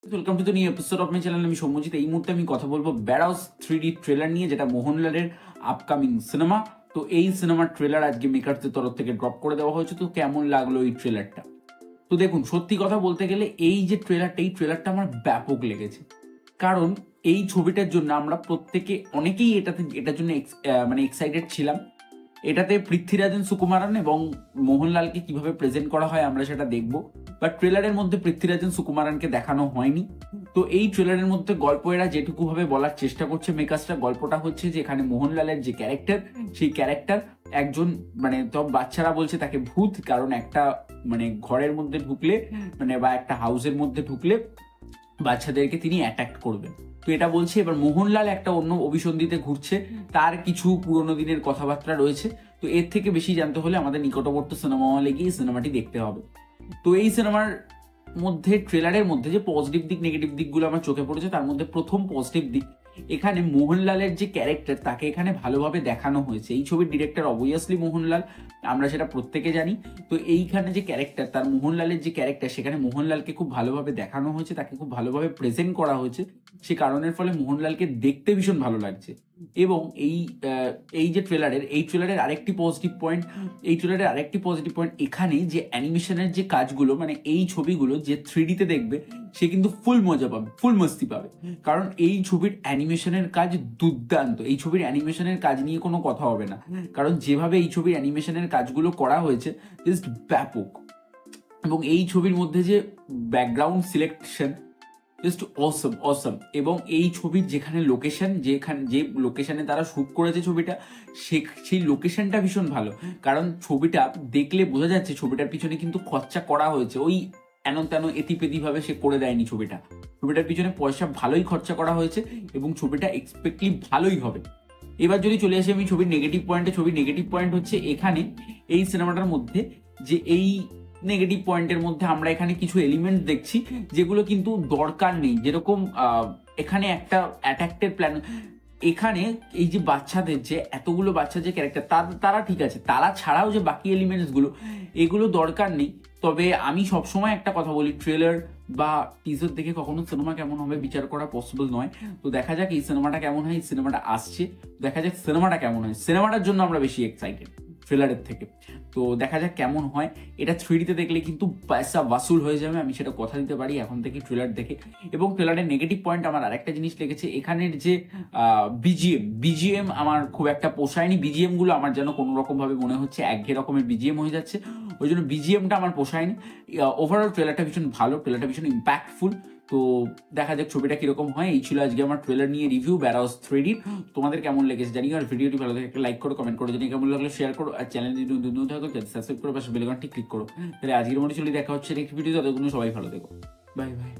Welcome to the new episode of my channel. আমি সৌম্যজিৎ। এই মুহূর্তে আমি কথা বলবো বেরোস 3D ট্রেলার নিয়ে, যেটা মোহনলালের আপকামিং সিনেমা। তো এই সিনেমার ট্রেলার আজকে মেকারদের তরফ থেকে ড্রপ করে দেওয়া হয়েছে। তো কেমন লাগলো এই ট্রেলারটা? তো দেখুন, সত্যি কথা বলতে গেলে এই যে ট্রেলারটা, এই ট্রেলারটা আমার ব্যাপক লেগেছে। কারণ এই ছবিটার জন্য আমরা প্রত্যেকে অনেকেই এটার জন্য মানে এক্সাইটেড ছিলাম। এটাতে পৃথ্বীরাজন সুকুমারন এবং মোহনলালকে কিভাবে প্রেজেন্ট করা হয় আমরা সেটা দেখব। বাট ট্রেলারের মধ্যে পৃথ্বীরাজন সুকুমারনকে দেখানো হয়নি। তো এই ট্রেলারের মধ্যে গল্প এরা যেটুকু ভাবে বলার চেষ্টা করছে মেকার্সরা, গল্পটা হচ্ছে যে এখানে মোহনলালের যে ক্যারেক্টার, সেই ক্যারেক্টার একজন, মানে তো বাচ্চারা বলছে তাকে ভূত, কারণ একটা মানে ঘরের মধ্যে ঢুকলে, মানে বা একটা হাউসের মধ্যে ঢুকলে বাচ্চাদেরকে তিনি অ্যাটাক করবেন। তো এটা বলছে। এবার মোহনলাল একটা অন্য অভিসন্ধিতে ঘুরছে, তার কিছু পুরোনো দিনের কথাবার্তা রয়েছে। তো এর থেকে বেশি জানতে হলে আমাদের নিকটবর্তী সিনেমা হলে গিয়ে সিনেমাটি দেখতে হবে। তো এই সিনেমার মধ্যে, ট্রেলারের মধ্যে যে পজিটিভ দিক নেগেটিভ দিকগুলো আমার চোখে পড়েছে, তার মধ্যে প্রথম পজিটিভ দিক, এখানে মোহনলালের যে ক্যারেক্টার তাকে এখানে ভালোভাবে দেখানো হয়েছে। এই ছবির ডিরেক্টর অবভিয়াসলি মোহনলাল, আমরা সেটা প্রত্যেকে জানি। তো এইখানে যে ক্যারেক্টার, তার মোহনলালের যে ক্যারেক্টার, সেখানে মোহনলালকে খুব ভালোভাবে দেখানো হয়েছে, তাকে খুব ভালোভাবে প্রেজেন্ট করা হয়েছে। সে কারণের ফলে মোহনলালকে দেখতে ভীষণ ভালো লাগছে। এবং এই যে ট্রেলারের আরেকটি পজিটিভ পয়েন্ট, এখানে যে অ্যানিমেশনের যে কাজগুলো, মানে এই ছবিগুলো যে 3D-তে দেখবে সে কিন্তু ফুল মজা পাবে, ফুল মস্তি পাবে। কারণ এই ছবির অ্যানিমেশনের কাজ দুর্দান্ত। এই ছবির অ্যানিমেশনের কাজ নিয়ে কোনো কথা হবে না, কারণ যেভাবে এই ছবির অ্যানিমেশনের কাজগুলো করা হয়েছে জাস্ট ব্যাপক। এবং এই ছবির মধ্যে যে ব্যাকগ্রাউন্ড সিলেকশন, জাস্ট অসম অসম। এবং এই ছবির যেখানে লোকেশন, যে লোকেশনে তারা শুট করেছে ছবিটা, সেই লোকেশনটা ভীষণ ভালো। কারণ ছবিটা দেখলে বোঝা যাচ্ছে ছবিটার পিছনে কিন্তু খরচা করা হয়েছে। ওই এন তেন এতিপেতি ভাবে সে করে দেয়নি ছবিটার পিছনে পয়সা ভালোই খরচা করা হয়েছে এবং ছবিটা এক্সপেক্টলি ভালোই হবে। এবার যদি চলে আসি আমি ছবির নেগেটিভ পয়েন্টে, ছবির নেগেটিভ পয়েন্ট হচ্ছে এখানে এই সিনেমাটার মধ্যে যে এই নেগেটিভ পয়েন্টের মধ্যে আমরা এখানে কিছু এলিমেন্ট দেখছি যেগুলো কিন্তু দরকার নেই। যেরকম এখানে একটা অ্যাট্যাক্টের প্ল্যান, এখানে এই যে বাচ্চাদের যে এতগুলো বাচ্চা যে ক্যারেক্টার, তারা ঠিক আছে, তারা ছাড়াও যে বাকি এলিমেন্টস গুলো, এগুলো দরকার নেই। তবে আমি সবসময় একটা কথা বলি, ট্রেলার বা টিজার দেখে কখনো সিনেমা কেমন হবে বিচার করা পসিবল নয়। তো দেখা যাক এই সিনেমাটা কেমন হয়। এই সিনেমাটা আসছে, দেখা যাক সিনেমাটা কেমন হয়। সিনেমাটার জন্য আমরা বেশি এক্সাইটেড ট্রেলারের থেকে। তো দেখা যাক কেমন হয়। এটা 3D-তে দেখলে কিন্তু পয়সা ওয়াসুল হয়ে যাবে, আমি সেটা কথা দিতে পারি এখন থেকে ট্রেলার দেখে। এবং ট্রেলারের নেগেটিভ পয়েন্ট আমার আরেকটা জিনিস লেগেছে, এখানের যে বিজিএম আমার খুব একটা পোষায়নি। বিজিএম গুলো আমার যেন কোনো রকম ভাবে মনে হচ্ছে একঘেয়ে রকমের বিজিএম হয়ে যাচ্ছে, ওই জন্য বিজিএমটা আমার পোষায়নি। ওভারঅল ট্রেলারটা ভীষণ ভালো, ট্রেলারটা ভীষণ ইম্প্যাক্টফুল। তো দেখা যাক ছবিটা কিরকম হয়। এই ছিল আজকে আমার ট্রেলার নিয়ে রিভিউ বেরোস 3D। তোমাদের কেমন লেগেছে জানিও। আর ভিডিওটি ভালো লাগে একটা লাইক করো, কমেন্ট করো, জানি কেমন লাগলো শেয়ার করো। আর চ্যানেল যদি নতুন থাকো সাবস্ক্রাইব করো, পাশে বেল আইকনটি ক্লিক করো। তাহলে আজকের মতো চলে দেখা হচ্ছে নেক্সট ভিডিও। ততক্ষণ সবাই ভালো থেকো, বাই বাই।